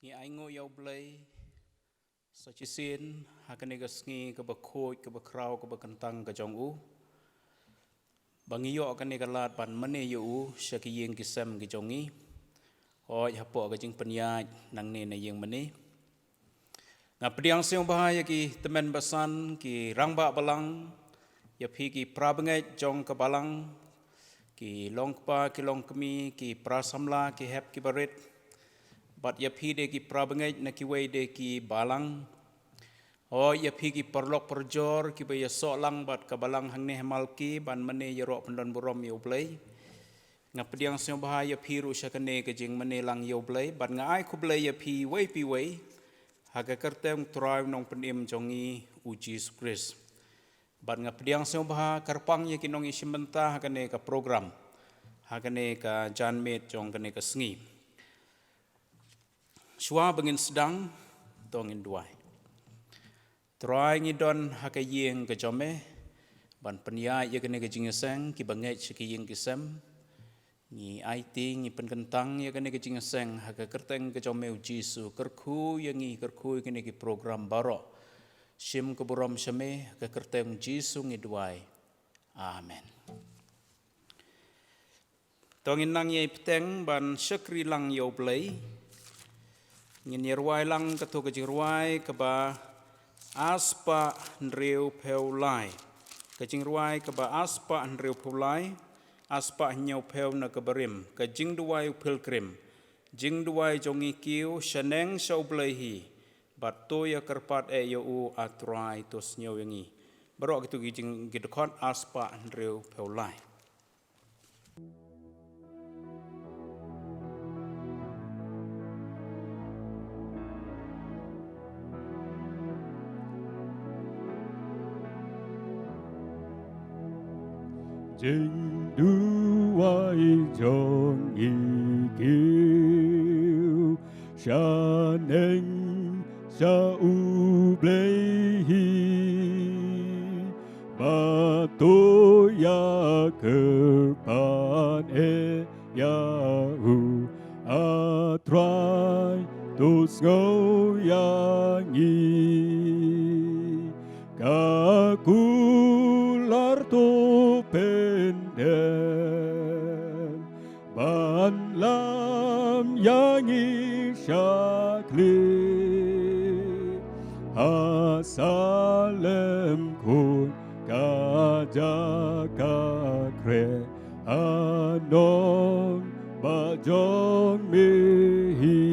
Ngi aingo yau blay sachisin hakane ga sngi ga bakhoj ga bakraw ga bakantang ga jongu bangiyo akane ga lat ban mane yu syakiyeng kisam ga jongi hoj hapo ga jing penyaj nang ne na yeng mane ngapdiang seong bahaya ki temen basan ki rangba balang ya phi ki prabangai jong ka balang ki longpa ki longkemi ki prasamla ki hep ki barit bat ya phi de ki prabangai na ki wei de ki balang o ya phi ki perlok perjor ki ba ya solang bat ka balang hang ne malki ban mane ya ro pendon burom yo blai ngapdiang seong bahaya phi ru syakane ke jing mane lang yo blai bat ngai ku blai ya phi wei haga kerteng tribe nong penim jongi uji Kris. Ban ngapdiang seong baha karpang ye kinong isimenta hakane ka program. Hakane ka janmet jong kane ka sngi. Shua bengin sedang tongin duai. Try ngidon hakayeng ka jome ban penia ye kane ka jingeseng ki bangai sikiyeng kisem. Ni IT ni penkentang ya kene kecing seng haka kerteng ke jome Jisu kerku yang ni kerku kene ki program baro sim ke buram syame haka kerteng Jisu ngiduai amen tongin nang ye peteng ban syakri lang yo blai ngin yerwai lang ketu ke jirwai ke ba aspa ndreu peulai kecing ruai ke ba aspa ndreu peulai aspa nyau peu na keberim ke jing duai pilgrim jing duai jongi kiu sheneng sau blehi bat to ya kerpat e yo u atrai tos nyau yangi barok gitu jing gidekot aspa ndreu peulai Jing duai jong i kiu shaneng sa u blehi ba to ya kerpan e ya u atrai tos ngau yang i kakular to pendem ban lam yang isyakli asalem kun kajaka kre anon bajong mehi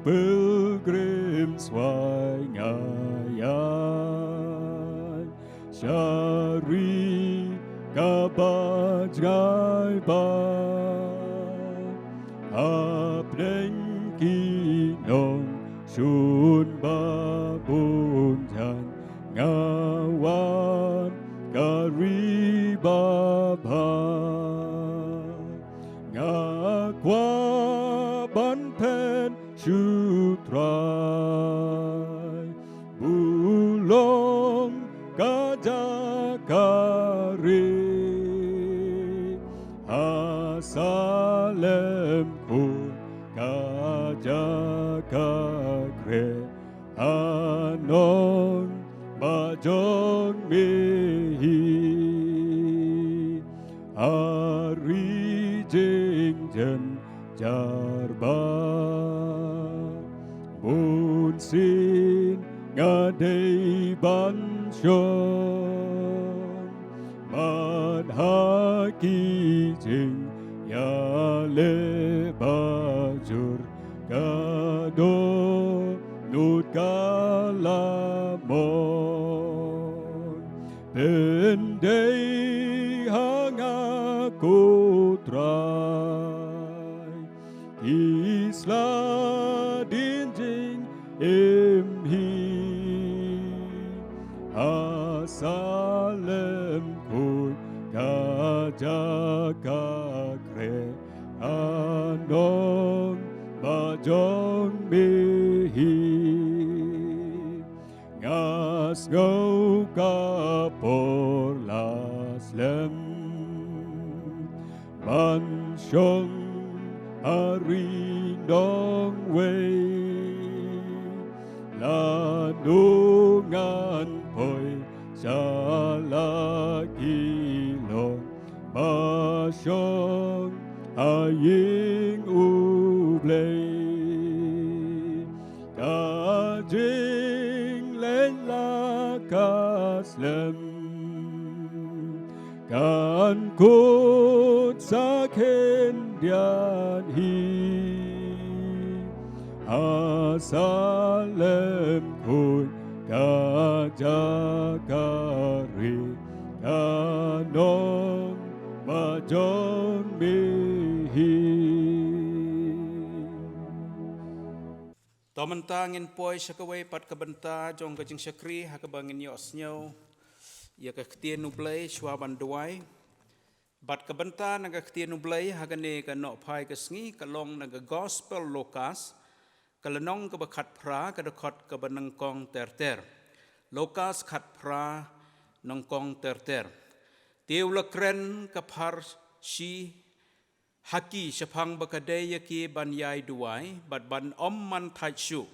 pilgrim swai ngayan syari kabajai ba apneng kinong sun babun jan ngawan karibabha ngakwa banpen syutrai bulong kajakari asalem kun kajakakre anon bajong mehi ari jingjen jarba bun sin ngadei bansyong man haki jing ya le bajur kado nut kalamon pendei hanga kutrai isla dinjing imhi asalem kun kajakakre anon bajong mehi ngas ngau kapor laslem bansyong harinong way lanungan po'y sa lakilong masyong aying ublay kajing len lakas lem kan kut sa kendian hi asalem kun kajakari kanong majon mihi Tomantangin po'y siya kaway pat kabanta jong kajing syakri hakabangin yos nyaw ya kaktian nublay sywaban duway bat kabanta nagaktian nublay hagane ka no pai kasngi kalong naga gospel Lukas kalanong kabakat pra kadakot kabanangkong terter Lukas kat pra nangkong terter tiulakren kapar si haki syapang bakadaya ki banyai duway bat ban man taitsyu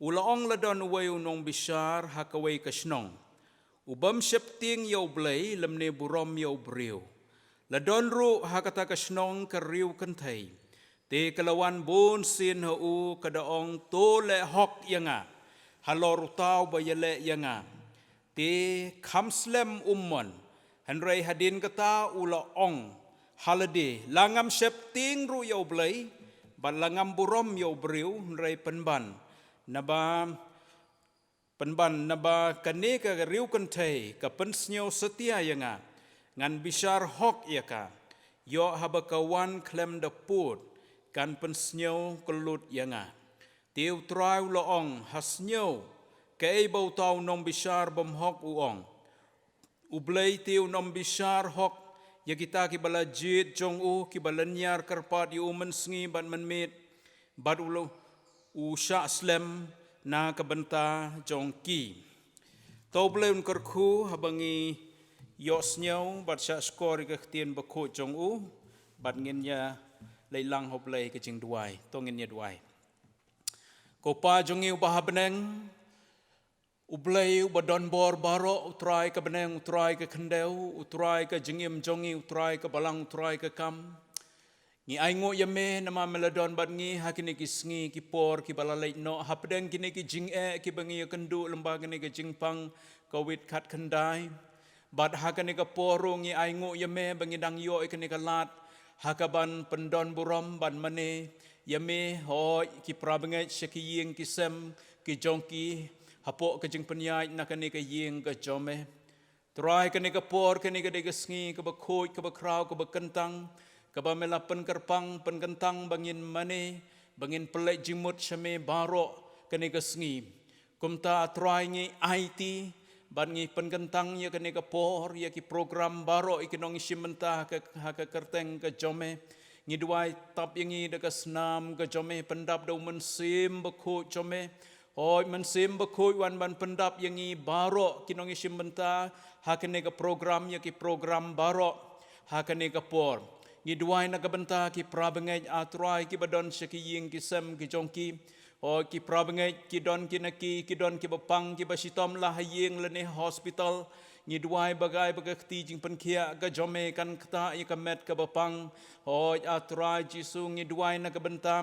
ulaong ladon uway unong bishar hakaway kasnong ubam syapting yaw blay lamne burom yaw briw ladon ru hakata kasnong kariw kantay te kalawan bon sin hau kadaong tole hok yanga halor utaw bayale yanga te kamslem ummon hanray hadin kata ulaong halade langam syapting ru yaw blay ban langam burom yaw briw hanray penban naba kane ka riu kantay ka pensnyo setia yanga ngan bishar hok yaka yo habakawan klem daput kan pensnyo kelut yanga tiu trau loong hasnyo kay bau tau nom bishar bam hok uong ublay tiu nom bishar hok ya kita ki bala jit jong u ki balanyar karpat yu mensngi ban menmit bad ulo usha slem na kabanta jongki tau blay unkarku habangi yosnyaw bat sya skor ikaktian bakho jong u bat ngin ya leilang hoblay kajing duway tongin ya duway ko pa jongi bahabeneng ublay badon bor baro utray ka beneng utray ka khendeu utray ka jingim jongi utray ka balang utray ka kam Ngi aingo yame nama meladon bat ngi hakini kisngi ki por ki balalait no hapdeng kini ki jing ki bangi kendu lembaga ni ki jingpang kawit kat kendai bat hakani ka poru ngi aingo yame bangi dang yo ikani ka lat hakaban pendon burom ban mane yame ho ki prabengai syakiying kisem ki jongki hapo ka jing penyai nakani ka ying ka jome try kani ka por kani ka degesngi ka bakhoi ka bakrau ka bakentang kabamela penkerpang penkentang bangin mane bangin pelai jimut syame baro kene kesngi kumta try ngi IT ban ngi penkentang ya kene ka por ya ki program baro ikinong simenta ka kerteng ka jome ngi duai tap yangi de ka snam ka jome pendap do mensim bekho jome oi mensim bekho wan ban pendap yangi baro kinong simenta ha kene ka program ya ki program baro ha kene ka por ngi duai na kabenta ki prabengai atrai ki badon syakiying ki sem ki jongki o ki prabengai ki don ki naki ki don ki bapang ki basitom lah haying lene hospital ngi duai bagai bagakti jing penkia ka jome kan kata ya kamet ka bapang o atrai jisu ngi duai na kabenta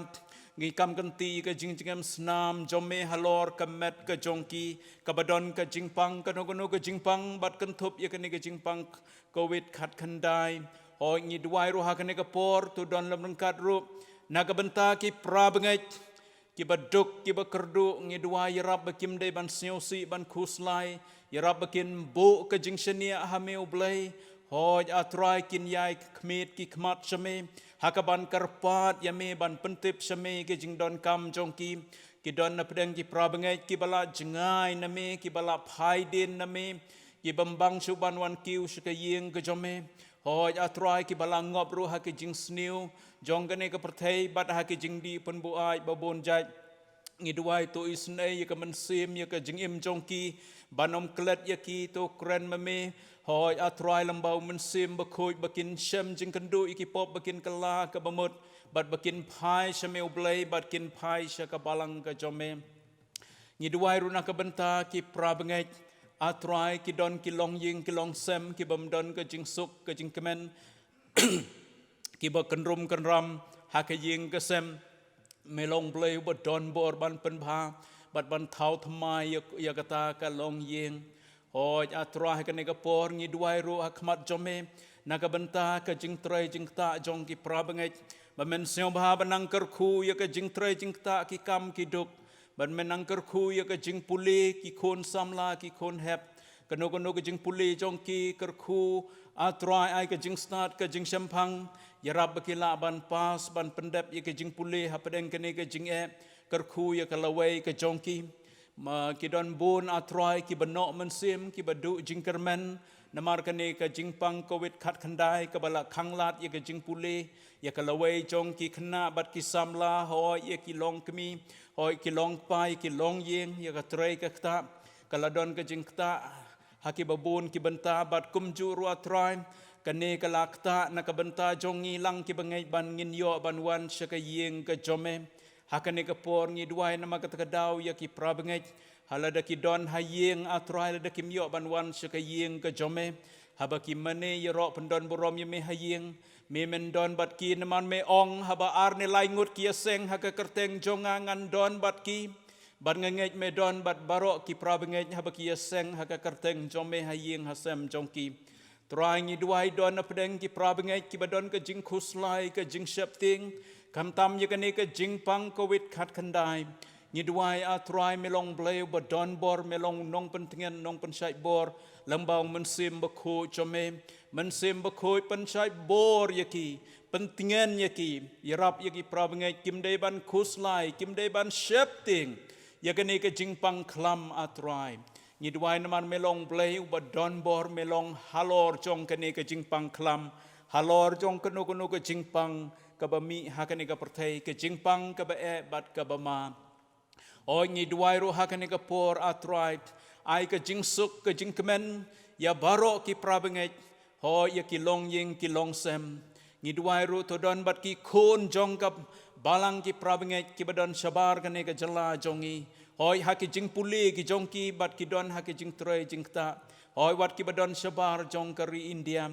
ngi kam kanti ka jing jingam snam jome halor kamet ka jongki ka badon ka jingpang ka nogono ka jingpang bat kentup ya kani ka jingpang covid khat khandai o ngi duai ru hakane ka por tu don lam rengkat ru naga benta ki prabengai ki baduk ki bakerdu ngi duai rab bakim dei ban snyosi ban khuslai rab bakin bo ka jingshania hameu blai hoj atrai kin yai khmit ki khmat shame hakaban karpat yame ban pentip shame ki jingdon kam jongki ki don na pedang ki prabengai ki bala jengai name ki bala phaidin name ki bambang suban wan kiu sekaying ke jome hoj atrai ki balang ngop ru ha ki jing sniu jong kane ka perthei bat ha ki jing di pun buai babon jai ngi duai to isnei ya ka mensim ya ka jing im jongki banom klet ya ki to kren mame hoi atrai lambau mensim bekoi bakin syam jing kendu iki pop bakin kela ke bemut bat bakin pai syameu blai bat kin pai syaka balang ke jome ngiduai runa ke benta ki prabengai atrai ki don ki long ying ki long sem ki bamdon ke jing suk ke jing kemen ki ba kenrum kenram ha ke ying ke sem melong blai ba don bor ban pen bha bat ban thau thamai ya kata ka long ying hoi atrai ke negapor ngiduai ru akmat jome naga benta ke jing trai jing ta jong ki prabengai bamen siong bha banang kerku ya ke jing trai jing ta ki kam ki duk ban menang kerku ya ke jing puli ki kon samla ki kon hep kano ke jing puli jong ki kerku atrai ai ke jing start ke jing sempang ya rab kila ban pas ban pendep ya ke jing puli hapadeng kene ke jing e kerku ya ke lawai ke jong ki ma ki don bun atrai ki benok mensim ki badu jing kermen namar kene ke jing pang covid khat khandai ke bala khanglat ya ke jing puli ya ke lawai jong ki khna bat ki samla ho ya ki long kemi hoi ki long pai ki long yeng ya ka trai ka kta kaladon ka jing kta haki babun ki benta bat kumju ru atrai kane ka lakta na ka benta jongi lang ki bangai ban ngin yo ban wan syaka yeng ka jome hakane ka por ngi duai nama ka takadau ya ki prabengai halada ki don hayeng atrai lada ki myo ban wan syaka yeng ka jome habaki mane ya ro pendon borom ya me hayeng me mendon bat ki naman me ong haba arne laingut ki seng haka kerteng jonga ngan don bat ki bat ngengej me don bat barok ki prabengej haba ki seng haka kerteng jome hayeng hasem jongki trai ngi duai don apdeng ki prabengej ki badon ke jing khuslai ke jing shepting kam tam ye kane ke jing pang covid khat khandai ngi duai atrai melong bleu badon bor melong nong pentingan nong pensai bor lambau mensim bekho jome mensim bekoi pensai bor yaki pentingan yaki yarap yaki prabengai kimdei ban khuslai kimdei ban shepting yakane ke jingpang klam atrai ngidwai naman melong bleu badon bor melong halor jong kane ke jingpang klam halor jong keno ke jingpang kabami hakane ke pertai ke jingpang ke be bat ke bama oi ngidwai ro hakane ke por atrai ai ke jingsuk ke jingkemen ya barok ki prabengai hoi ya ki long ying ki long sem ngidwai ru to don bat ki khon jong kap balang ki prabengai ki badon sabar kane ka jala jongi hoi ha ki jing puli ki jong ki bat ki don ha ki jing trei jing ta hoi wat ki badon sabar jong kari India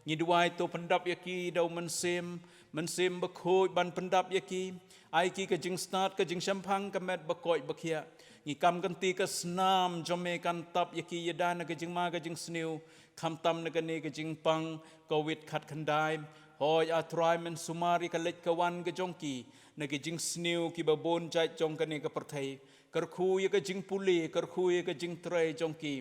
ngidwai to pendap ya ki dau mensim bekhoi ban pendap ya ki ai ki ka jing start ka jing sampang ka met bekoi bekhia ngi kam ganti ka snam jome kan tap ya ki yadan ka jing ma ka jing sniu kham tam na kane ke jing pang covid khat khandai hoi atrai men sumari ka lek kawan ke jongki na ke jing sniu ki babon jai jong kane ka perthai karkhu ye ka jing puli karkhu ye ka jing trai jongki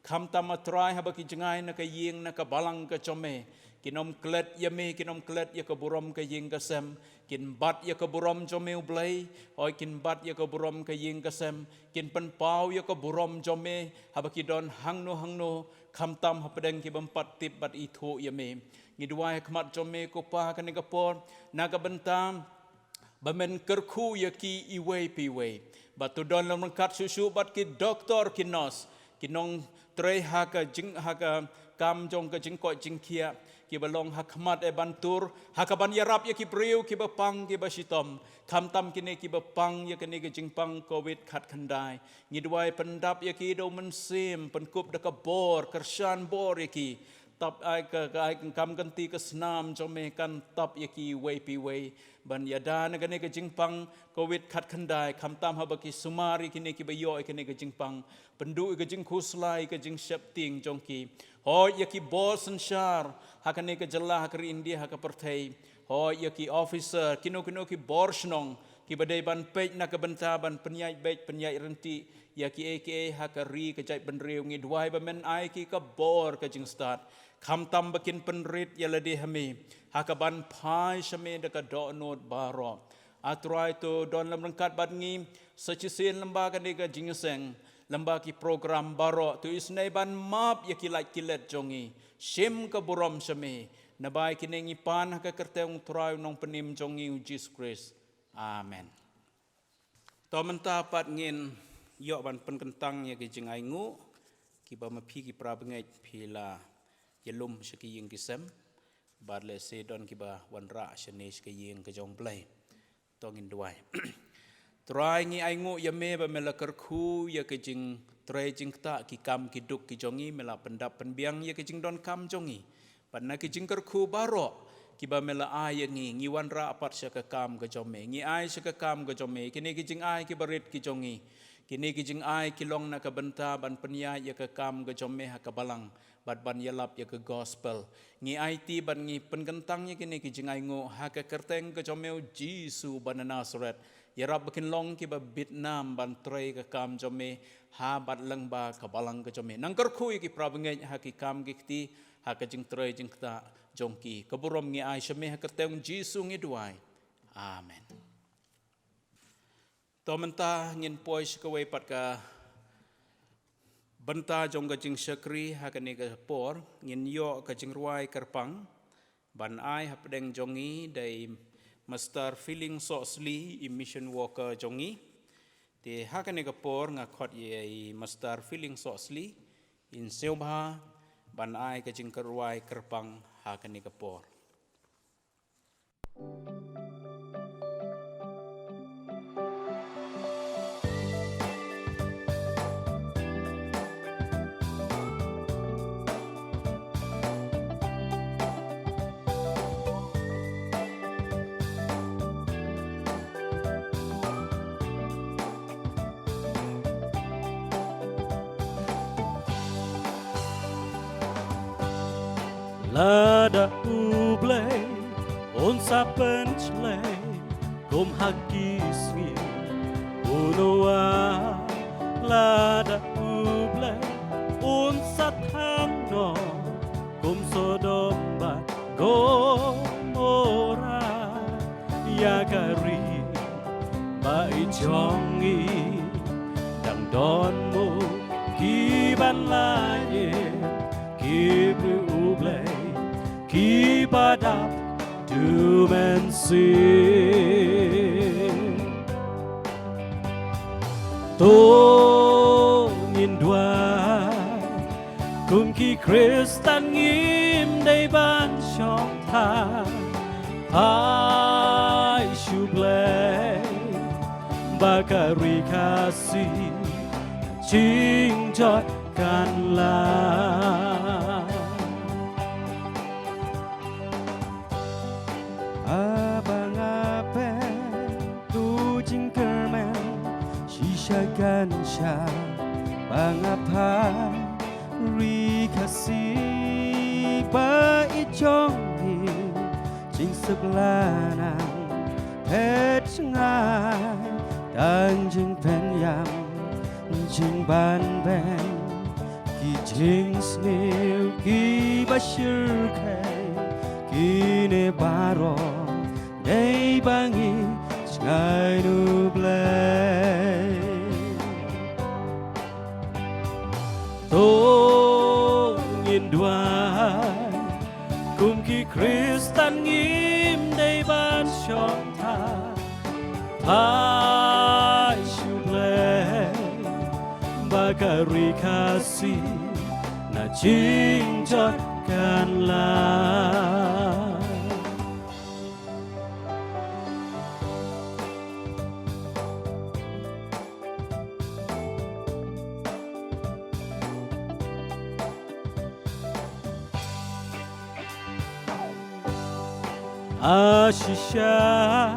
kham tam atrai haba ki jingai na ka yeng na ka balang ka chome kinom klet ye me kinom klet ye ka burom ka yeng ka sem kin bat ye ka burom jome blai hoi kin bat ye ka burom ka yeng ka sem kin pen pau ye ka burom jome haba ki don hangno kham tam hapadeng ki bempat tip bat itho ye me ngidwai khmat jome ko pa ka negapor naga bentam bamen kerku ye ki iwe piwe batu don lam kat susu bat ki doktor ki nos kinong trei haka jing haka kam jong ka jing ko jing kia ki balong hakmat e bantur hakaban yarap ye ki priu ki bapang ki basitom kham tam kine ki bapang ye kene ki jingpang covid khat khandai ngidwai pendap ye ki do mensim penkup de ka bor kersan bor ye ki tap ai ka kam ganti ka snam jome kan tap ye ki wei pi wei ban yada na kene ki jingpang covid khat khandai kham tam habaki sumari kine ki bayo kene ki jingpang pendu ki jing khuslai ki jing shepting jongki hoi ye ki bos shar hakane ka jalla hakri India haka perthai hoi ye ki officer kino ki borsnong ki badai ban pej na ka benta ban penyai bej penyai renti ya ki aka hakari ka jai benriu ngi duai ba men ai ki ka bor ka jing start kham tam bakin penrit ya lade hame hakaban phai shame de ka do not baro atrai to don lam rangkat bat ngi sachisin lamba ka ne ka jing seng lamba ki program baro tu isnai ban map ya ki like kilet jongi shim ka burom shame nabai kinengi pan ka kerteng trai nong penim jongi Jesus Christ amen to menta pat ngin yo ban pen kentang ya ki jingai ngu ki ba ma phi ki pra bengai phila yelum shaki ying kisem bad le se don kiba wan ra shane shaki ying ke jong play tongin duai trai ngi ai ngu ya me ba mela kerku ya ke jing trai jing ta ki kam ki duk ki jongi mela pendap penbiang ya ke jing don kam jongi pan na ki jing kerku baro kiba mela ai ngi wan ra apat sya ke kam ke jome ngi ai sya ke kam ke jome kini ki jing ai ki barit ki jongi kini ki jing ai ki long na ka benta ban penya ya ke kam ke jome ha ka balang bat ban yalap ya ke gospel ngi ai ti ban ngi pengentang ya kini ki jing ai ngo ha ka kerteng ke jome Jisu ban Nazaret ya rab kin long ki ba Vietnam ban trai ka kam jome ha bat lang ba ka balang ka jome nang kar khu ki prabnge ha ki kam ki ti ha ka jing trai jing ta jongki kaburom ngi ai shame ha ka teng Jisu ngi duai amen to menta ngin poi ka we pat ka benta jong ka jing shakri ha ka ni ka por ngin yo ka jing ruai karpang ban ai ha pedeng jongi dai Master feeling sourcely mission worker jongi te hakane kapor nga khot ye master feeling sourcely in seubha ban ai ka jing karwai kerpang hakane kapor Lada ublay on sa penchlay kum hakisngi unoa lada ublay on sa tangno kum sodomba gomora yakari bai jongi dang donmu kiban laye kibru ublay Kibadap to men sin Tongin dua Kum ki Kristan ngim day ban shong ta Hai shublay Bakari kasih Ching jot kan la Gansha bangapa rikasi ba ijongi jing seblanang pet ngai dan jing penyam jing ban ben ki jing snew ki bashir kai ki ne baro dei bangi ngai nu blay Tongin duai kum ki Kristan ngim day ban shong ta Hai shublay Bakari kasih na jing jot kan la Ashisha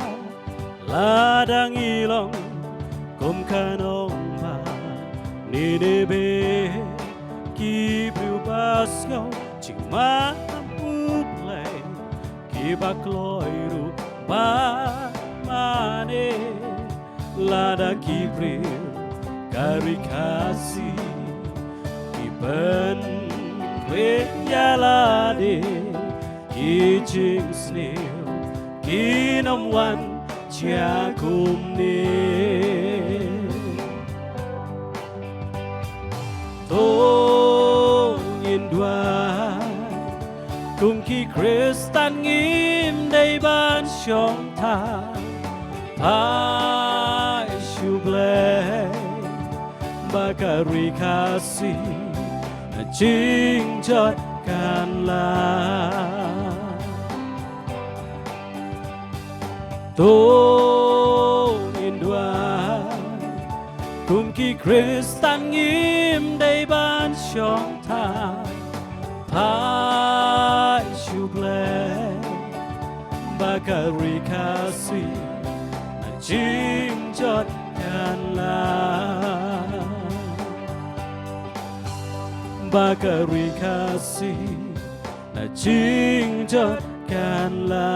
ladang ilong kum kanong ma ninebe kibru basyo ching ma uplay kibakloy ru ba mane lada kibri karikasi kiben we yalade kijing snail Kinom wan chia kum ni Tongin dua kum ki Kristan ngim day ban shong ta Hai shublay Bakari kasih na jing jot kan Tung in đoan cùng khi Christan nghiêm đầy ban trong thang Thái siêu ble Bakari kasi na chim chot kan la Bakari kasi na chim chot kan la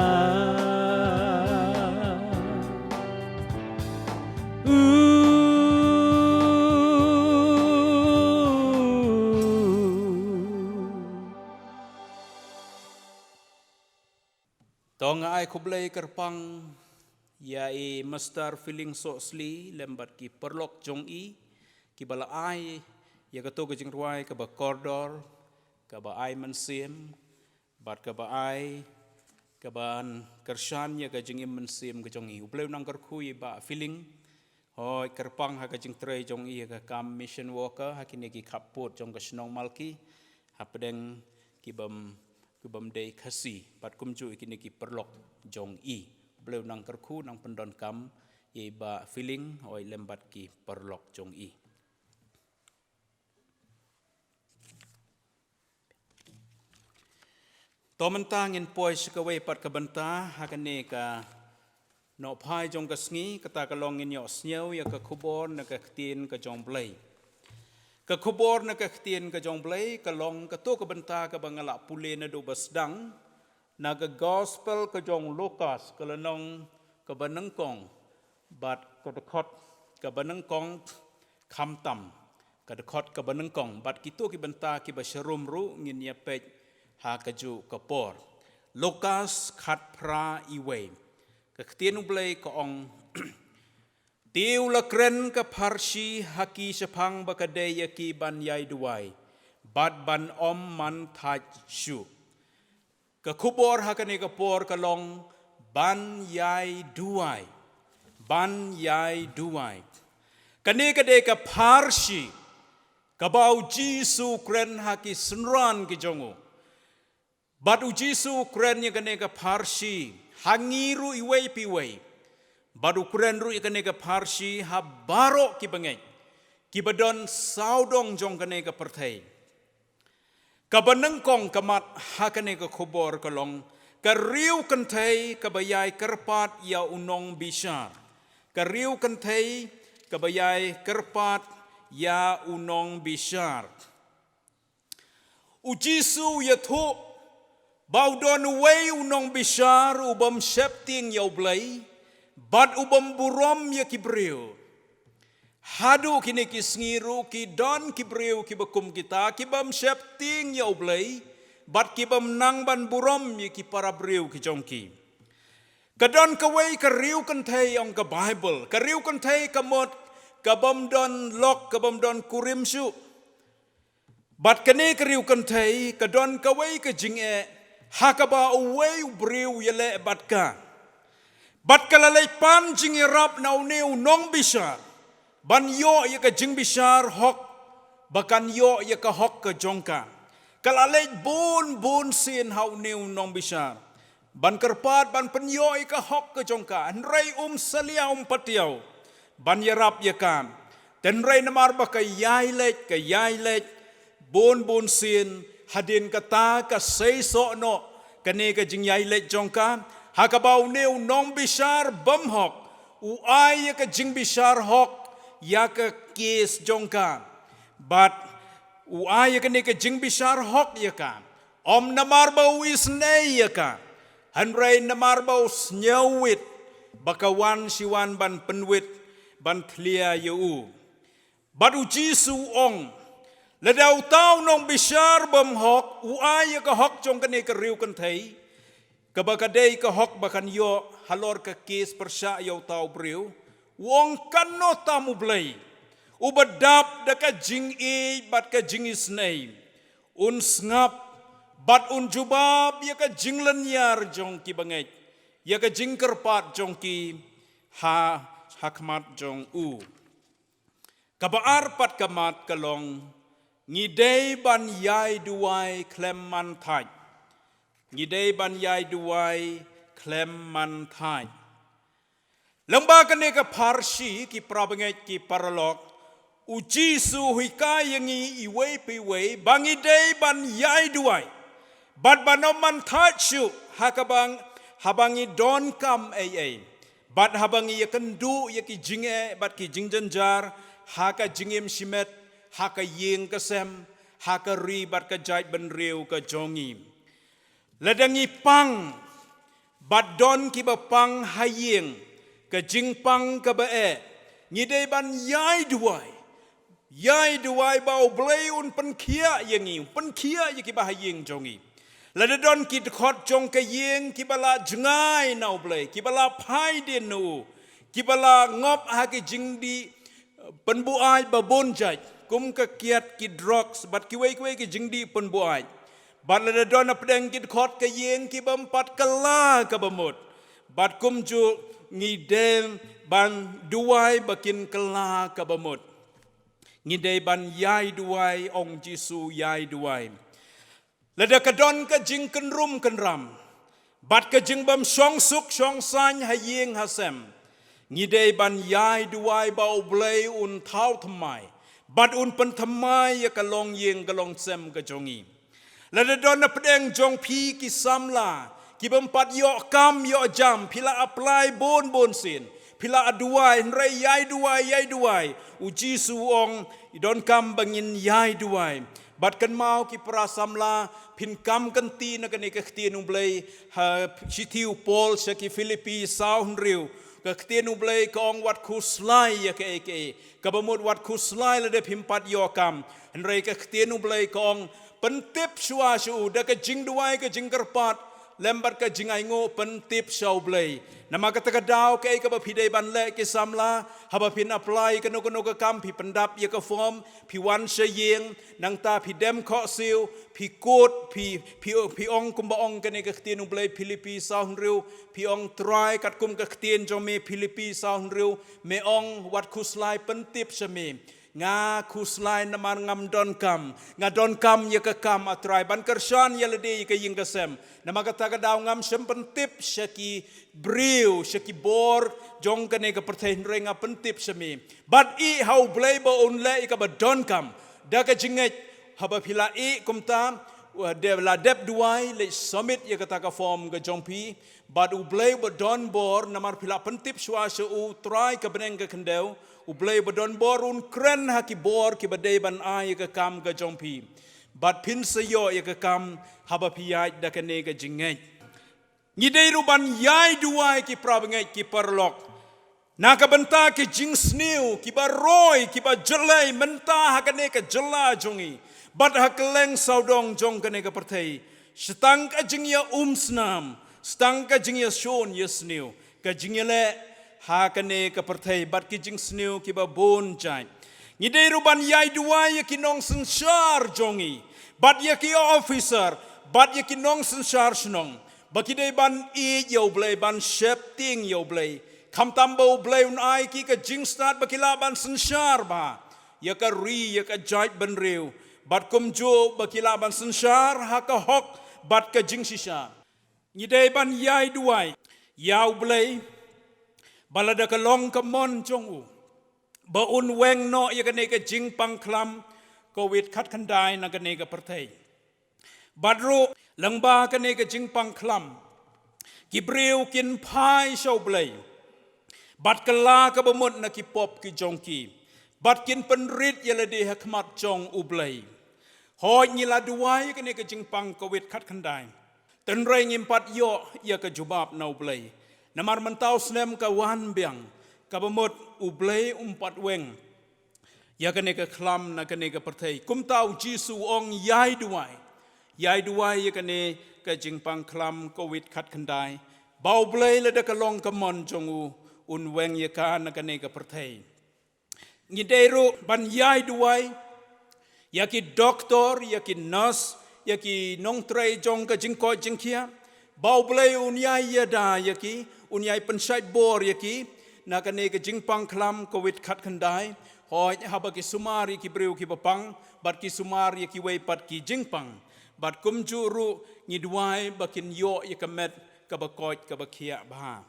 Tong ai kublai kerpang yai mastar feeling so sli lembat ki perlok jong i ki bala ai ya kato ke jing ruai ka ba kordor ka ba ai mensiem bat ka ba ai ka ban kershan ya ka jing im mensiem ke jong i ubleu nang kerkhui ba feeling hoi kerpang ha ka jing trei jong i ka kam mission worker ha kini ki kapot jong ka snong malki ha pedeng ki bam day kasi pat kumju ikini ki perlok jong i bleu nang kerku nang pendon kam ye ba feeling oi lembat ki perlok jong i to mentang in poi sikawe pat ka benta hakane ka no phai jong ka sngi kata ka long in yo sneu ya ka khubor na ka tin ka jong blai ka khubor na ka htien ka jong blai ka long ka to ka benta ka bangala pule na do basdang na ka gospel ka jong Lukas ka lanong ka banangkong bat ka dekot ka banangkong khamtam ka dekot ka banangkong bat kito ki benta ki basharum ru ngin ya pej ha ka ju ka por Lukas khat pra iwe ka htien blai ka ong Tiu la kren ka parsi haki sepang bakadaya ki ban yai duai. Bat ban om man taj shu. Ka kubor hakane ka por ka long ban yai duai. Ban yai duai. Kane kade ka parsi. Ka bau Jisu kren haki senran ki jongo. Bat u Jisu kren ya kane ka parsi. Hangiru iwei piwei. Badu kuren ru ikane ka parsi ha barok ki bangay. Ki badon saudong jong kane ka pertai. Ka banengkong kamat ha kane ka khubor kalong. Ka riu kantai ka bayay kerpat ya unong bisar. Ka riu kantai ka bayay kerpat ya unong bisar. Ujisu ya thu baudon uway unong bisar ubam septing ya ublay. Bad ubam burom ya kibreu. Hadu kini kisngiru ki don kibreu ki bakum kita ki bam septing ya ublay. Bad ki bam nang ban burom ya ki para breu ki jongki. Kadon kawai ka riu kantai ong ka Bible. Ka riu kantai ka mod ka bam don lok ka bam don kurim su. Bad kani ka riu kantai ka don kawai ka jinge hakaba away breu ya le bad ka. Bat kalalay pan jing irap na uneu nong bisar. Ban yo ya ka jing bisar hok. Bakan yo ya ka hok ka jongka. Kalalay bun sin ha uneu nong bisar. Ban kerpat ban penyo ya ka hok ka jongka. Henray salia patiaw. Ban yarap ya ka. Tenray namar ba ka yailet. Bun sin hadin kata ka seiso no. Kani ka jing yailet jongka. Hakabau neu nong bisar bamhok. Uai ya ka jing bisar hok. Ya ka kes jongka. But uai ya ka ne ka jing bisar hok ya ka. Om namar bau isnei ya ka. Hanray namar bau snyawit. Bakawan siwan ban penwit. Ban tlia yu. But ujisu ong. Ladau tau nong bisar bamhok. Uai ya ka hok jong ka ne ka riu kan thay. Kabakadei ka hok bakan yo halor ka kes persya yaw tau breu. Wong kano tamu blay. Ubadap da ka jing i bat ka jing isnay. Un sngap bat un jubab ya ka jing lanyar jong ki bangay. Ya ka jing kerpat jong ki ha hakmat jong u. Kabaar pat kamat kalong. Ngidei ban yai duai klem man taj. ngidei ban yai duai klem man thai lembaga nega parsi ki prabangai ki paralog uji su huika yangi iwei piwei bangidei ban yai duai bat banoman tachu hakabang habangi don kam ai bat habangi yakendu yaki jinge bat ki jingjanjar haka jingim simet haka yeng kesem haka ri bat ka jait ben riu ka jongi ladangi pang bat don ki ba pang hayeng ka jingpang ka ba ngidei ban yai duai bau blei un penkia yangi penkia yaki ba hayeng jongi ladadon ki khot jong ka yeng ki bala jengai nau blei ki bala phai den nu ki bala ngop ha ki jingdi penbuai ba bonjai kum ka kiat ki drugs bat ki wei ki jingdi penbuai bat ladadon apdeng ki khot ka yeng ki bampat kala ka bamut bat kum ju ngidem ban duai bakin kala ka bamut ngidei ban yai duai ong jisu yai duai lada kadon ka jing kenrum kenram bat ka jing bam song suk song san hayeng hasem ngidei ban yai duai bau blei un thau thamai bat un pen thamai ya kalong yeng kalong sem ka jongi lada don na pedeng jong pi ki samla ki bam pat yo kam yo jam pila apply bon sin pila aduai nrei yai duai uji suong idon kam bangin yai duai bat kan mau ki prasamla pin kam kan ti na kan ikakti nu blei ha sitiu pol sa ki Filipi saun riu kakti nu blei kong wat kuslai ya ke kabamut wat kuslai la de pimpat yo kam nrei kakti nu blei kong pentip shua shu da ka jing duai ka jing kerpat lembat ka jingai ngo pentip shau blei nama kata ka dau ke ka bapidei ban le ke samla haba pin apply ka no ka kam pi pendap ya ka form pi wan se yeng nang ta pi dem kho siu pi kot pi ong kum ba ong ka ne ka tien blei Filipi saun riu pi ong try kat kum ka tien jo me Filipi saun riu me ong wat kuslai pentip se me nga kuslai namar ngam don kam nga don kam ya ka kam atrai ban kersan ya lede ka ying kasem nama kata ka daw ngam sem pentip syaki briu syaki bor jong ka ne ka pertain renga pentip semi but I how blay ba on le ka ba don kam da ka jinget haba pila I kumta de la dep duai le summit ya kata ka form ka jongpi but u blay ba don bor namar pila pentip swa u try ka beneng ka kendeu ublay badon borun kren haki bor ki badai ban ai ka kam ka jompi bat pin sayo ya ka kam haba piyai da ka ne ka jingai ngidei ruban yai duai ki prabangai ki parlok na ka benta ki jing sniu ki baroi ki ba jelai menta ha ka ne ka jela jongi bat ha keleng saudong jong ka ne ka perthai stang ka jing ya snam stang ka jing ya shon ya sniu ka jing ya le ha kane ka perthai bat ki jing sniu ki ba bon jai ngidei ruban yai duai ki nong sensar jongi bat ya ki officer bat ya ki nong sensar snong bakidei ban I yo blei ban shep ting yo blei kam tambo blei un ai ki ka jing start bakila ban sensar ba ya ka ri ya ka jai ban riu bat kum jo bakila ban sensar ha ka hok bat ka jing sisa ngidei ban yai duai yau blei balada ka long ka mon chong u ba un weng no ya ka ne ka jing pang klam covid khat khandai na ka ne ka perthai badru langba ka ne ka jing pang klam ki breu kin phai shau blai bat kala ka bamut na ki pop ki jongki bat kin penrit ya la de hakmat chong u blai hoi ni la duai ka ne ka jing pang covid khat khandai ten rei ngim pat yo ya ka jubab nau blai namar mentau snem ka wan biang ka bamut ublei umpat weng ya kane ka khlam na kane ka perthai kum tau jisu ong yai duai ya kane ka jingpang khlam covid khat khandai bau blei la da ka long ka mon jongu un weng ya ka na kane ka perthai ngideiru ban yai duai ya ki doktor ya ki nurse ya ki nong trei jong ka jingko jingkia bau blei un yai ya da ya ki unyai pensait bor yaki na kane ka jingpang klam covid khat khandai hoi haba ki sumari ki breu ki bapang bat ki sumari ki wei pat ki jingpang bat kum juru ngidwai bakin yo ya kemet kabakot kabakia bah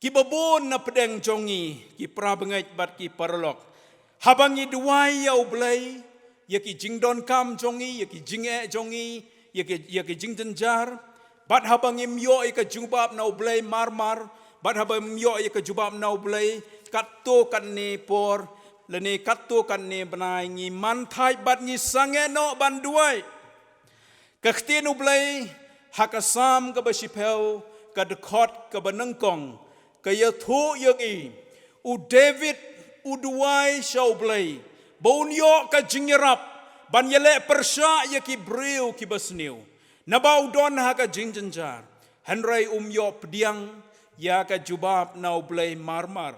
ki babon na pedeng jongi ki prabengai bat ki parlok habang ngidwai ya ublai ya ki jingdon kam jongi ya ki jinge jongi ya ki jingdenjar bat habang imyo ya ka jubab na ublai marmar bat habang imyo ya ka jubab na ublai katto kan ne por lene katto kan ne benai ngi manthai bat ngi sange no banduai kaktin ublai hakasam ka basipel ka dekot ka banengkong ka yathu yagi u David u duai shaublai bonyo ka jingerap ban yele persha yaki breu ki basniu nabau don ha ka jingjenjar hanrai yo pediang ya ka jubab na ublai marmar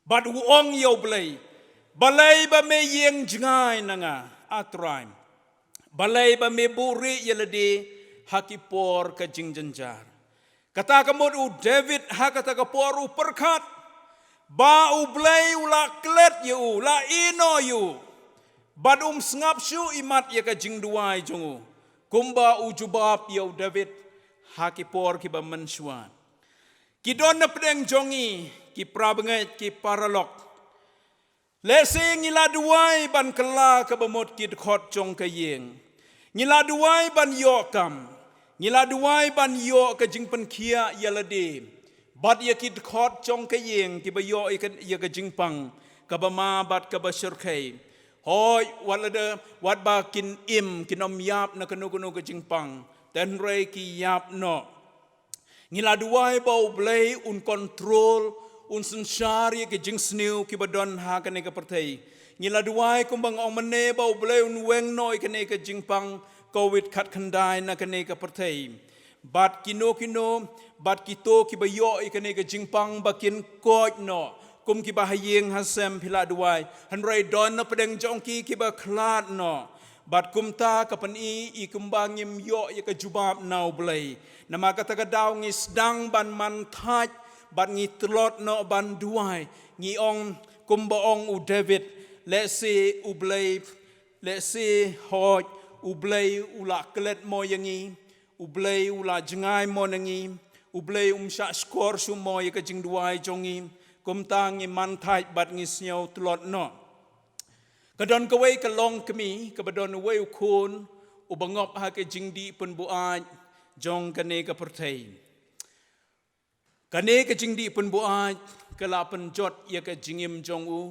bat uong yo blai balai ba me yeng jingai nanga atraim balai ba me buri yelede hakipor ka jingjenjar kata kamod u David ha kata kapor u perkat ba u blai ula klet yu la ino yu bad sngap shu imat ya ka jingduai jongu kumba u jubab yo David hakipor ki ba mensuan kidon na pedeng jongi ki prabengai ki paralok lese ngila duai ban kela ka bamot ki khot jong ka yeng ngila duai ban yokam ngila duai ban yo ka jingpan kia yalade bat ya ki khot jong ka yeng ki ba yo ya ka jingpang ka ba ma bat ka ba shurkai hoi walada wat ba kin im kinom yap na kanu ka jingpang dan rei ki yap no ngila duai bau blai un control un sensari ke jing sniu ki badon ha kane ka pertai ngila duai kumbang ong mane bau blai un weng noi kane ka jingpang covid khat khandai na kane ka pertai bat kino bat kito ki bayo kane ka jingpang bakin koj no kum ki bahayeng hasem phila duai hanrai don na pedeng jongki ki ba khlat no bat kumta kapan i kumbangim yo ya ka jubab nau blai nama kata ka daw ngi sedang ban man thaj ban ngi tlot no ban duai ngi ong kumba ong u David let's say u blai let's say hoj u blai ula klet mo yangi u blai ula jengai mo nangi u blai sha skor su mo ya ka jing duai jongi kumta ngi man thaj bat ngi snyau tlot no kadon kawai ka long kami ka badon wei ukun ubangop ha ke jingdi pun buaj jong kane ka pertai kane ka jingdi pun buaj kala pen jot ya ka jingim jong u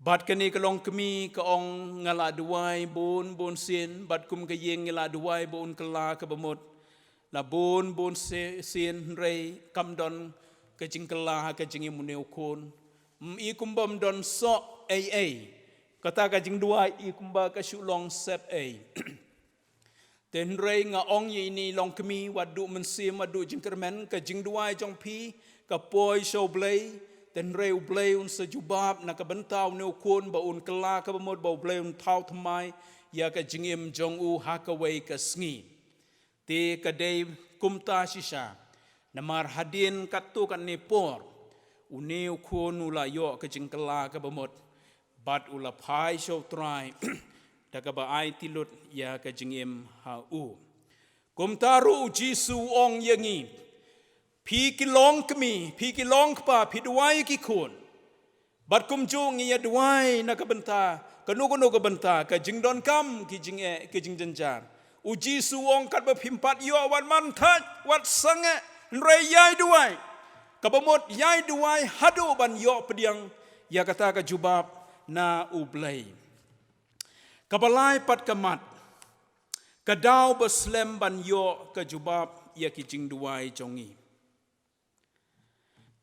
bat kane ka long kami ka ong ngala duai bon sin bat kum ka yeng ngala duai bon kala ka bamot la bon sin rei kam don ka jing kala ha ka jingim ne ukun i kumbam don so ai kata ka jing dua i kumba ka shulong sep ai ten rei nga ong ye ni long kemi wadu mensim wadu jingkermen ka jing dua jong pi ka poi show blai ten rei blai un sejubab na ka bentau ne ukun ba un kala ka bamot ba blai un thau thamai ya ka jingim jong u ha ka wei ka sngi te ka dei kumta shisha namar hadin katu kan ne por une ukun ula yo ka jing kala ka bamot bat ula pai show try daga ba ai tilut ya ka jingim ha u kum taru jisu ong yangi pi kilong kmi pi kilong pa pi duai ki kun bat kum jung ya duai na ka benta ka nu ka benta ka jingdon kam ki jingjenjar u jisu ong kat ba pimpat yo wan man thaj wat sange rei yai duai ka bamot yai duai hadu ban yo pediang ya kata ka jubab na ublai kabalai pat kamat kadau beslem ban yo ka jubab ya ki jing duai jongi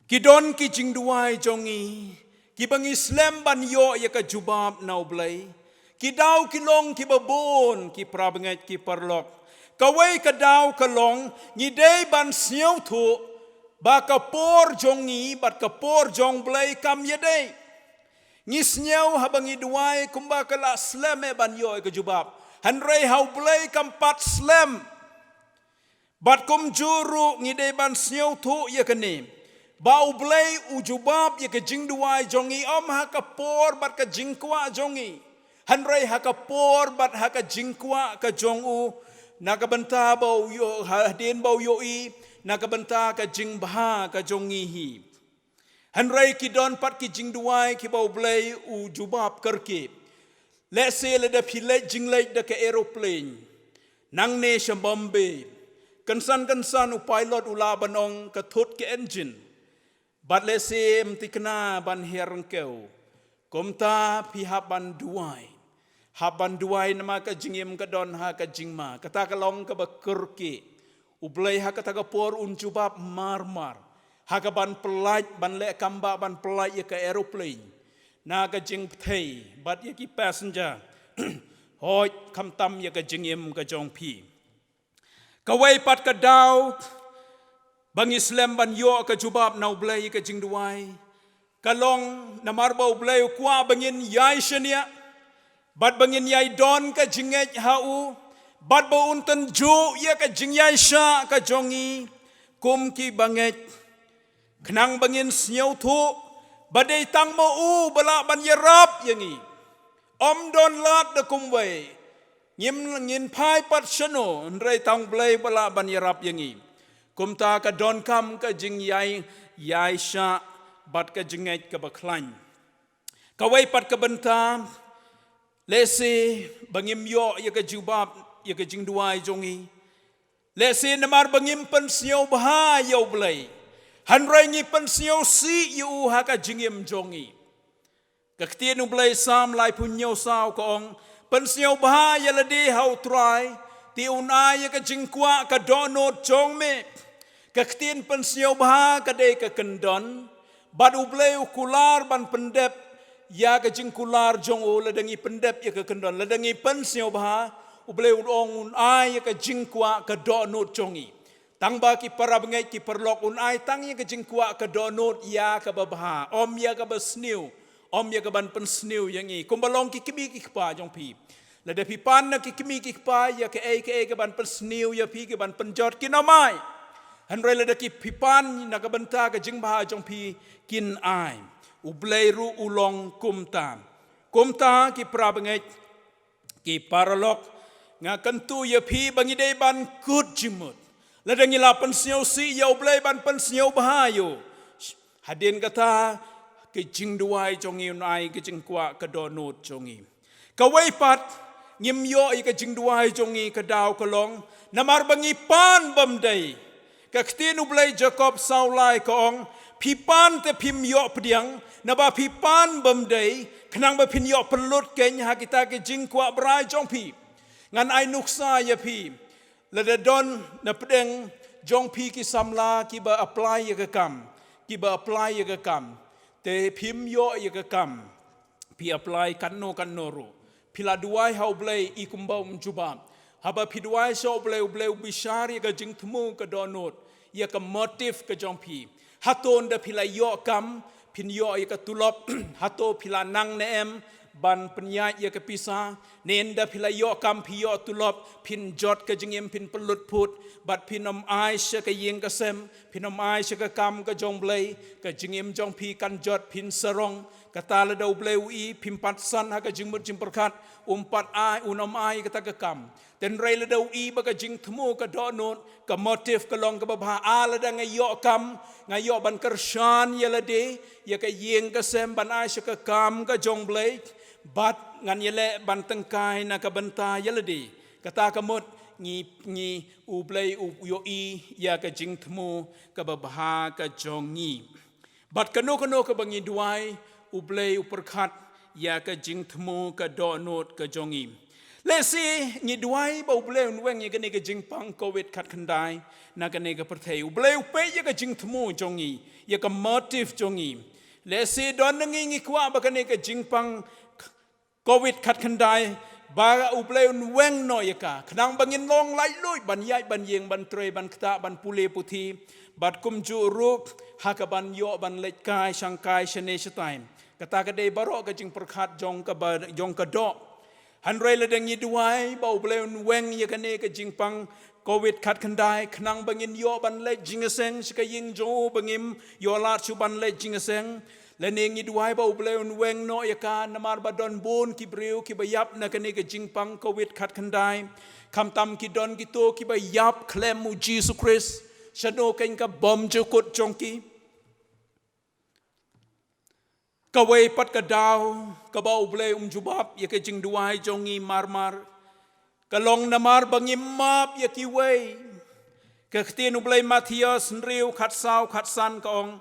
kidon ki jing duai jongi ki bang islam ban yo ya ka jubab na ublai kidau kilong ki babon ki prabengat ki parlok kawai kadau kalong ngidei ban siau thu ba ka por jongi bat ka por jong blai kam yedei ngisnyau habangi duai kumba kala slam e ban yo ke jubab hanrei hau blai kampat slam bat kum juru ngide ban snyau thu ya kene bau blai u jubab ya ke jing duai jongi om ha ka por bat ka jingkwa jongi Hanrei haka por bat haka jingkwa ka jongu nakabenta bau yo hadin bau yo i nakabenta ka jingbaha ka jongi hi. Hanrei ki don pat ki jingduai ki bau blei u jubab kerke. Let's say le da pilot jinglei da ka aeroplane. Nang ne Bombay. Kansan u pilot ula banong ka thut ke engine. But let's say mtikna ban herang keu. Komta pi haban duai. Haban duai nama ka jingim ka don ha ka jingma. Kata ka long ka bakurki. Ublay ha kata ka por unjubab marmar. Ha ka ban pelaj ban le kamba ban pelaj ya ka aeroplane. Na ka jing ptei. But ya ki passenger. Hoi kam tam ya ka jingim ka jong pi. Kawai pat ka daw. Bang Islam ban yo ka jubab na ublay ka jing duai. Kalong namarba ublay kwa bangin yai shania. Bat bangin yai don ka jingej hau, bat ba unten ju ya ka jingyai sha ka jongi, kum ki bangej, kenang bangin snyau tu, badai tang mo u bala ban yarap yangi, om don lat de kumway, ngin pai pat shano, nrei tang blay bala ban yarap yangi, kum ta ka don kam ka jingyai yai sha, bat ka jingej ka baklan, kawai pat ka bentam. Lese bangim yo ya ka jubab ya ka jingduai jongi. Lese namar bangim pensiau bah yo blai. Hanrai ngi pensiau si yu ha ka jingim jongi. Ka ktien blai sam lai punyo sao kong pensiau bah ya lade hau try ti unai ya ka jingkwa ka donot jong me. Ka ktien pensiau bah ka de ka kendon bad ublai ukular ban pendep ya ka jingkular jong o ladangi pendep ya ka kendon ladangi pensio bah ubleu ong un ai ya ka jingkwa ka donot jongi tangba ki para bengai ki perlok un ai tang ya ka jingkwa ka donot ya ka babha om ya ka basniu om ya ka ban pensniu yang i kumbalong ki kimi ki pa jong pi lada pi pan na ki kimi ki pa ya ka ka ban pensniu ya pi ka ban penjot ki namai hanrei lada ki pi pan na ka benta ka jingba jong pi kin ai Ublairu ulong kumta. Kumta ki prabangai ki paralok nga kentu ya pi bangi dei ban kut jimut. Ladangi la pensiau si ya ublai ban pensiau bahayo. Hadin kata ki jingduai jongi unai ki jingkwa ka donut jongi. Kawai pat ngim yo i ka jingduai jongi ka daw kolong namar bangi pan bamdai. Ka ktin ublai Jacob saulai kong pipan te pim yo pediang naba pipan bamdai kenang ba pin yo pelut ken ha kita ke jingkwa brai jong pi ngan ai nuksa ya pi lada don na pedeng jong pi ki samla ki ba apply ya ka kam ki ba apply ya ka kam te pim yo ya ka kam pi apply kanno ro pila duai hau blai i kumbau mencuba haba pi duai so blai bishar ya ka jingtmu ka donot ya ka motif ka jong pi haton da pila yo kam pin yo ya ka tulop hato pila nang neem ban penyat ya ka pisa nen da pila yo kam pi yo tulop pin jot ka jingim pin pelut put bat pinom ai sha ka yeng ka sem pinom ai sha ka kam ka jong blai ka jingim jong pi kan jot pin sarong kata la dau blai ui pin pat san ha ka jingmut jimperkat umpat ai unom ai kata ka kam dan rai la dau i ba ka jing thmu ka donot ka motif ka long ka babha ala da ngayo kam ngayo ban kershan ya la de ya ka yeng ka sem ban ai sha ka kam ka jong blai bat ngan yele ban tengkai na ka benta ya la de kata ka mot ngi u blai u yo i ya ka jing thmu ka babha ka jongi bat kano ka bangi duai u blai u perkhat ya ka jing thmu ka donot ka jongi lesi ngi duai ba u blai un weng ya ka ne ka jing pang covid khat khandai na ka ne ka perthei u blai u pe ya ka jing thmu jongi ya ka motif jongi lesi don ngi kwa ba ka ne ka jing pang covid khat khandai ba u blai un weng no ya ka khnang bangin long lai lui ban yai ban yeng ban tre ban kta ban pule puthi bat kum ju rup ha ka ban yo ban lek kai sangkai shane shatain kata ka dei baro ka jing perkhat jong ka ba jong ka do hanrei la dang yiduai ba u blai un weng ya ka ne ka jing pang covid khat khandai khnang bangin yo ban lek jing seng ska ying jo bangim yo la chu ban lek jing seng Lenengi duai ba ublay unweng no yaka namar ba don bon ki breu ki bayap na kani ka jingpang COVID khat khandai. Kam tam ki don ki to ki bayap klem mu Jesus Christ. Shano kain ka bom jukut jongki. Kawai pat ka daw ka ba ublay jubab yaka jing duai jongi marmar. Kalong namar bangim map yaki way. Kaktin ublay Matias nriu khat saw khat san kaong.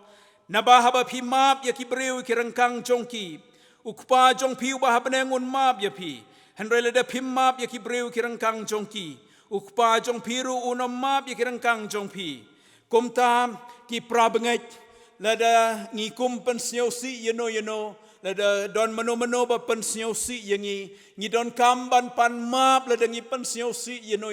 Nabahaba pi map ya ki breu ki rengkang jongki. Ukpa jong piu bahabenengun map ya pi. Henrele da pim map ya ki breu ki rengkang jongki. Ukpa jong piru unom map ya ki rengkang jongpi. Kumta ki prabenget lada ngikum pensiau si yeno. Lada don mano ba pensiau si ngi don kamban pan map lada ngi pensiau si yeno.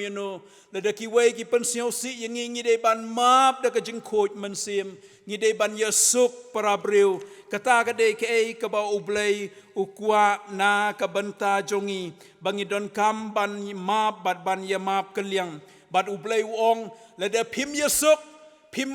Lada ki wei ki pensiau si ngi de ban map da ka jengkoj mensim. Ngi de ban yesuk para breu kata ka de ke ka ba ublay ukwa na ka banta jongi bangi don kam ban map bat ban ya map keliang bat ublay uong lada pim yesuk pim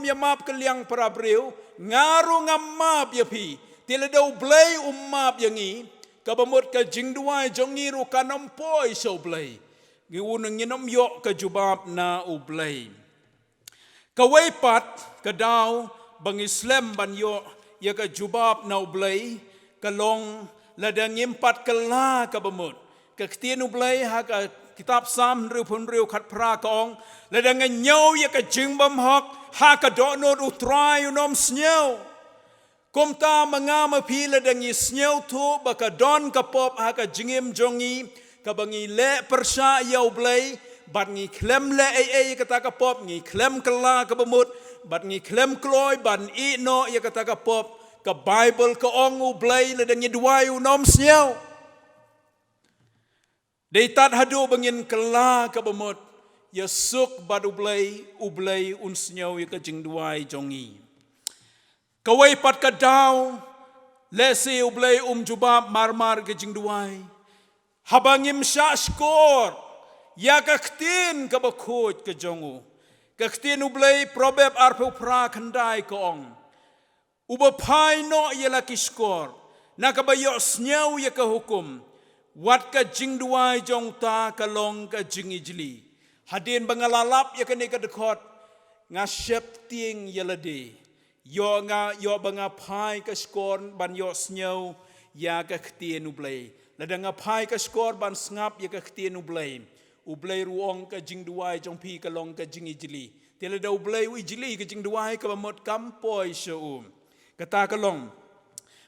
ya map keliang para breu ngaru ngam map ya pi tila da ublay map yangi ka bamot ka jingduai jongi ru kanom poi so ublay ngi unang nginom yo ka jubab na ublay. Kawai pat kadaw bang Islam banyo ya ka jubab na ublay kalong ladang impat kala kabamut kaktin ublay ha ka kitab sam riu khat pra kaong ladang nyaw ya ka jingbam hak ha ka donor utray unom snyaw kumta mangama pi ladang snyaw tu baka don kapop ha ka jingim jongi kabangi le persya ya ublay bat ngi klem le ai kata ka pop ngi klem kala ka bamut bat ngi klem kloy ban I no ya kata ka pop ka Bible ka ong ublay le dangi duai unom snyaw deitat hadu bangin kala ka bamut ya suk bat ublay un snyaw ya ka jing duai jongi kawai pat ka daw lesi ublay jubab marmar ka jing duai habangim sya skor ya kaktin ka bakot ka jongu. Kaktin ublay probeb arpe pra khandai kaong. Ubapai no ya laki skor. Nakabayo snyaw ya ka hukum. Wat ka jingduai jong ta kalong ka jingijli. Hadin bangalalap ya ka ni ka dekot. Nga syepting ya lade. Yo banga pai ka skor ban yo snyaw ya kaktin ublay. Lada nga pai ka skor ban ngap ya kaktin ublay. Ublay ruong ka jingduai jong pi kalong ka jingijli. Tila da ublay ijli ka jingduai ka bamot kampoy siya Kata kalong,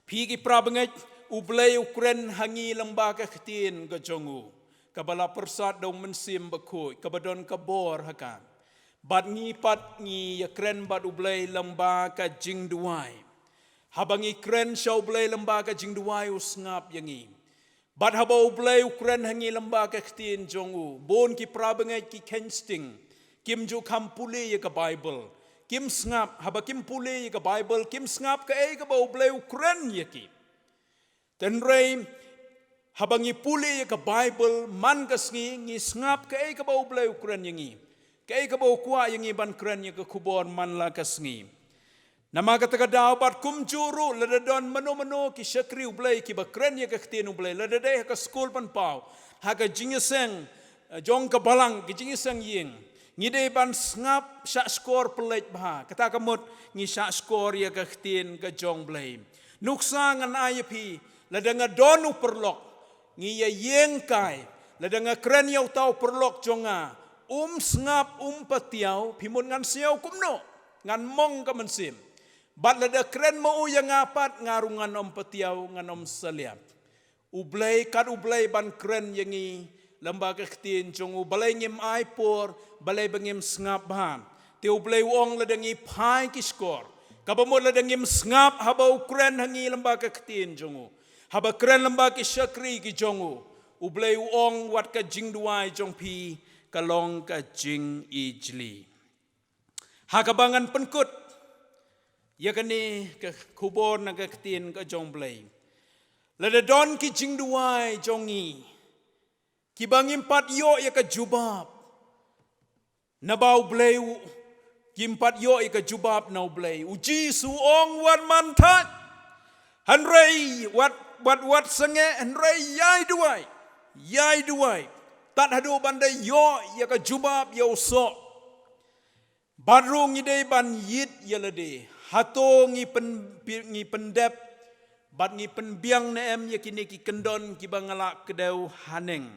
pi ki prabangat ublay ukren hangi lamba ka ktin ka jongu. Kabala persat daw mensim bakoy, kabadon kabor hakan. Bat ngipat ngi yakren bat ublay lamba ka jingduai. Habang ikren siya ublay lamba ka jingduai usngap yangi. Bat haba ublay ukren hangi lamba ka ktin jongu. Bon ki prabangat ki kensting. Kim jo kampuli ya ka Bible. Kim ngap haba kim puli ya ka Bible. Kim ngap ka ka ba ublay ukren ya ki. Tenrei habang ipuli ya ka Bible man ka sngi ngap ka ba ublay ukren yangi. Ka ka ba ukwa yangi ban kren ya ka kubor man la ka sngi. Nama kata daw bat kumjuru ladadon mano ki syakri ublay ki bakren ya kaktin ublay ladadai ka school pan pau ha ka jingiseng jong ka balang ki jingiseng ying ngide ban ngap syak skor pelet bah kata kamut ngi syak skor ya kaktin ka jong blay nuksa ngan ayapi ladanga donu perlok ngi ya yeng kai ladanga kren yaw tau perlok jonga ngap patiaw pimun ngan siaw kumno ngan mong ka mensim. Bat lada keren mau yang apat ngarungan om petiau nganom seliap. Ublay ban keren yangi lembaga ketin jongu balay ngim aipor balay bangim sngap ban. Ti ublay wong lada ngi pai kiskor. Kabamo lada ngim sngap haba ukren hangi lembaga ketin jongu. Haba keren lembaga syakri ki jongu. Ublay wong wat ka jing duai jong pi kalong ka jing ijli. Hakabangan penkut. Ya kani ke kubor na kaktin ka jong blay. Lada don ki jing duai jongi. Ki bangim pat yo ya ka jubab. Nabaw blay ki impat yo ya ka jubab na blay. Uji suong wan mantat. Hanrei wat senge hanrei yai duai tat hadu bandai yo ya ka jubab ya usok barung ide ban yit ya lede hato ngi pendep bat ngi penbiang neem ya kini ki kendon ki bangala kedau haneng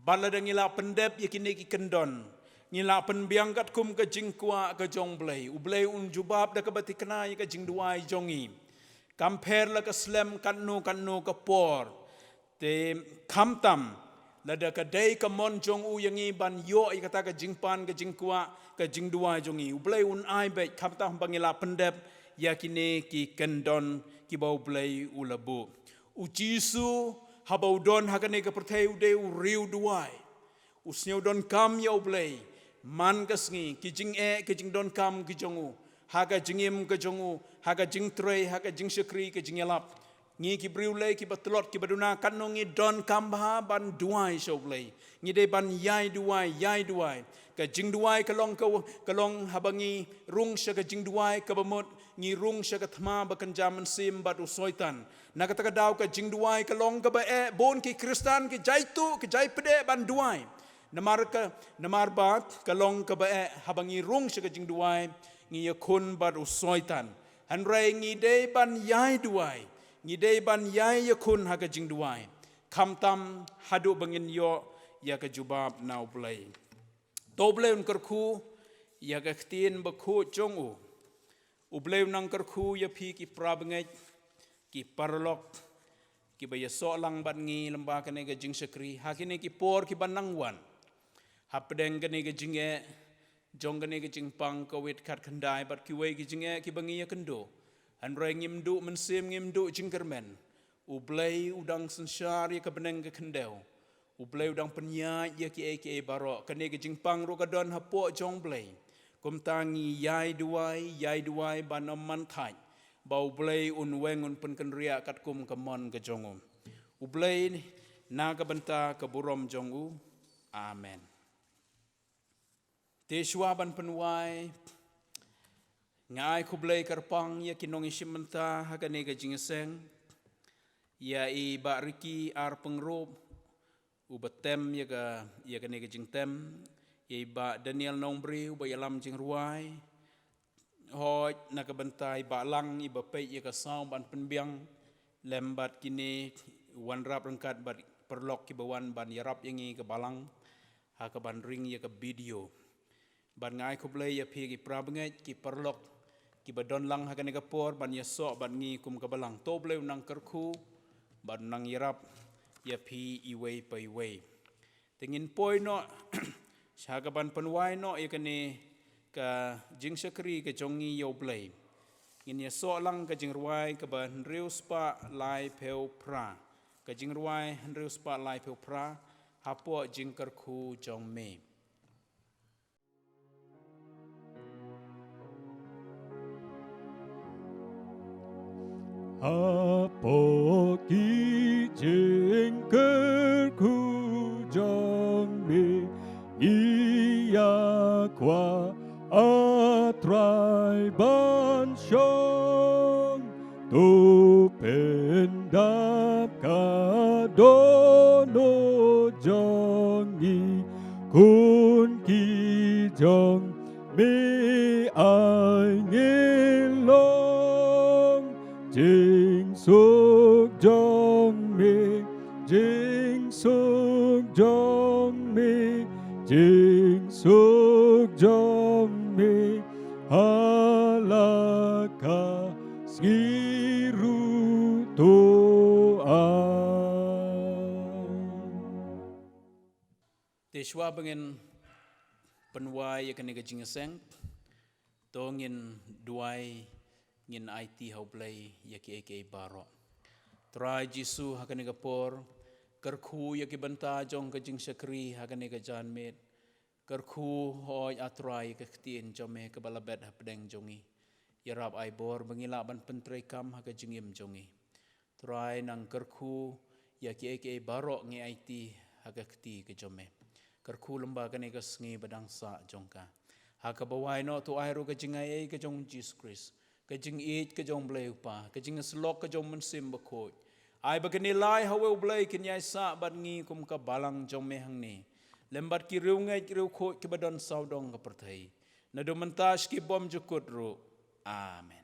balada ngila pendep ya kini ki kendon ngila penbiang kat kum ke jingkua ke jong blai ublai un jubab da ka bati kena ya ka jing duai jongi Kamper la ka slem kanu ka por te kamtam la da ka dei ka mon jong u yangi ban yo I kata ka jingpan ka jingkua ka jingdua jongi ublai un ai be kamtam bangila pendep yakine ki kendon ki bau blai ulabu u jisu habau don hakane ka perthai u de u riu duai usneu don kam ya ublai man ka sngi ki jing ki jing don kam ki jongu haga jingim ke jongu haga jing trei haga jing syakri ke jing yalap ngi ki briulei ki batlot ki baduna kanno ngi don kambha ban duai soblei ngi de ban yai duai ka jing duai kalong habangi rung sya ka jing duai ka bamut ngi rung sya ka thma ba kanjaman sim bat usoitan na ka takadaw ka jing duai kalong ka ba bon ki kristan ki jaitu ki jai pede ban duai namar bat kalong ka ba habangi rung sya ka jing duai ngi yakun bat usoitan hanrei ngi de ban yai duai ngi de ban yai yakun haga jing duai kamtam hadu bangin yo ya ka jubab nau blai to blai un karku ya ka ktien ba khu chongu u blai nang karku ya phi ki prabngai ki parlok ki ba yaso lang ban ngi lamba kane ga jing sakri hakine ki por ki banang wan hapdeng kane ga jinge jong gane ke jingpang ka wet kat khandai bat ki wei ki jinge ki bangi ya kendo han reng ngimdu mensim ngimdu jingkermen u blai udang sensar ya ka beneng ke khendeu u blai udang penya ya ki aka baro kane ke jingpang ro ka don hapo jong blai kum tangi yai duai banam man thai bau blai un weng un pen kan ria kat kum ka mon ka jongum u blai na ka benta ka burom jongu amen Teswa ban penwai ngai kublai karpang ya kinong isimenta hakane ga jingeseng ya I bariki ar pengrop u betem ya kane ga jingtem ya ba Daniel Nombri u ba yalam jingruai hoj na ka bentai ba lang I ba pe ya ka saum ban penbiang lembat kini wan rap rengkat bat perlok ki bawan ban yarap yangi ke balang ha ka ban ring ya ka video ban ngai kublai ya phi ki prabngai ki perlok ki badon lang hakane ka por ban ya so ban ngi kum ka balang to bleu nang karku ban nang yarap ya phi iwei pai wei tingin poi no syaga ban penwai no ya kane ka jing sakri ka jongi yo blai ngin ya so lang ka jing ruai ka ban riu spa lai peu pra ka jing ruai riu spa lai peu pra hapo jing karku jong me Apo ki jing kerku jong mi iya kwa atrai ban shong tu pendap ka dono jongi kun ki jong mi ai ngilong jing suk jong mi jing suk jong mi jing suk jong mi halaka skiru to Teswa bangin penwai ya kane ga jingeseng tongin duai ngin IT hau play ya ki aka baro trai jisu hakane ga por karku ya ki banta jong ka jing sakri hakane ga janmet karku hoi atrai ka ktien jome ka balabet hapdeng jongi yarap ai bor bangila ban pentrai kam haka jingim jongi trai nang karku ya ki aka baro ngi IT haka kti ka jome karku lamba kane ka sngi badang sa jongka haka bawai no tu ai ro ka jingai ka jong Jesus Christ kajing it kajong blay pa kajing slok kajong mensim bakoj ai baganilai hawe blay kinyai sa bat ngi kum ka balang jong mehang ni lembat ki riu ngai riu khoj ki badon saudong ka perthai na do mentas ki bom jukut ru amen.